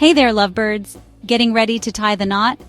Hey there, lovebirds! Getting ready to tie the knot?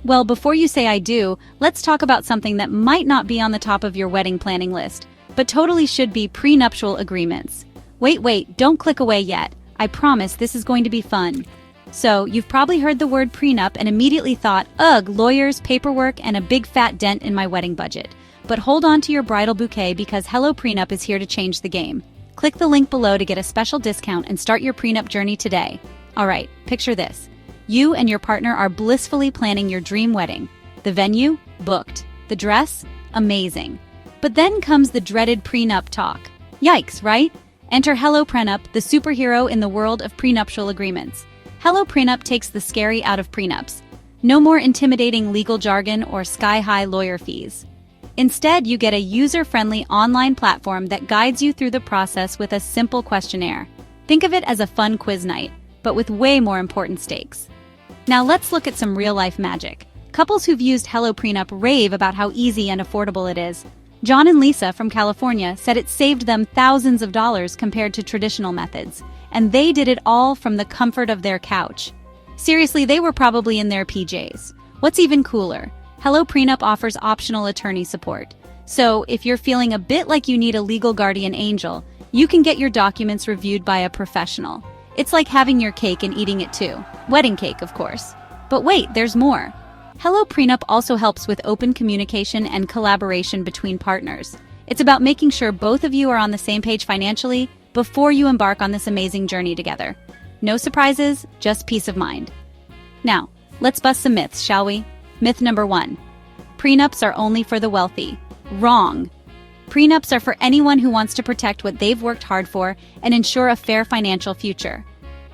Well, before you say I do, let's talk about something that might not be on the top of your wedding planning list, but totally should be prenuptial agreements. Wait, don't click away yet. I promise this is going to be fun. So, you've probably heard the word prenup and immediately thought, ugh, lawyers, paperwork, and a big fat dent in my wedding budget. But hold on to your bridal bouquet because HelloPrenup is here to change the game. Click the link below to get a special discount and start your prenup journey today. Alright, picture this. You and your partner are blissfully planning your dream wedding. The venue? Booked. The dress? Amazing. But then comes the dreaded prenup talk. Yikes, right? Enter HelloPrenup, the superhero in the world of prenuptial agreements. HelloPrenup takes the scary out of prenups. No more intimidating legal jargon or sky-high lawyer fees. Instead, you get a user-friendly online platform that guides you through the process with a simple questionnaire. Think of it as a fun quiz night, but with way more important stakes. Now let's look at some real-life magic. Couples who've used HelloPrenup rave about how easy and affordable it is. John and Lisa from California said it saved them thousands of dollars compared to traditional methods, and they did it all from the comfort of their couch. Seriously, they were probably in their PJs. What's even cooler? HelloPrenup offers optional attorney support. So, if you're feeling a bit like you need a legal guardian angel, you can get your documents reviewed by a professional. It's like having your cake and eating it too. Wedding cake, of course. But wait, there's more. HelloPrenup also helps with open communication and collaboration between partners. It's about making sure both of you are on the same page financially before you embark on this amazing journey together. No surprises, just peace of mind. Now, let's bust some myths, shall we? Myth number 1. Prenups are only for the wealthy. Wrong. Prenups are for anyone who wants to protect what they've worked hard for and ensure a fair financial future.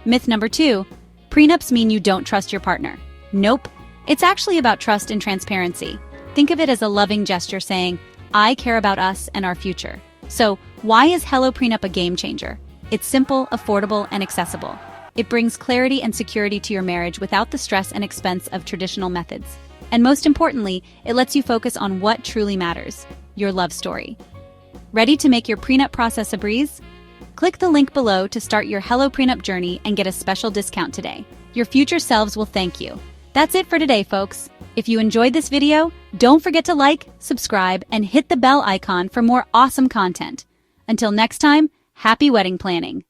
Myth number 2. Prenups mean you don't trust your partner. Nope. It's actually about trust and transparency. Think of it as a loving gesture saying, I care about us and our future. So, why is HelloPrenup a game changer? It's simple, affordable, and accessible. It brings clarity and security to your marriage without the stress and expense of traditional methods. And most importantly, it lets you focus on what truly matters, your love story. Ready to make your prenup process a breeze? Click the link below to start your HelloPrenup journey and get a special discount today. Your future selves will thank you. That's it for today, folks. If you enjoyed this video, don't forget to like, subscribe, and hit the bell icon for more awesome content. Until next time, happy wedding planning!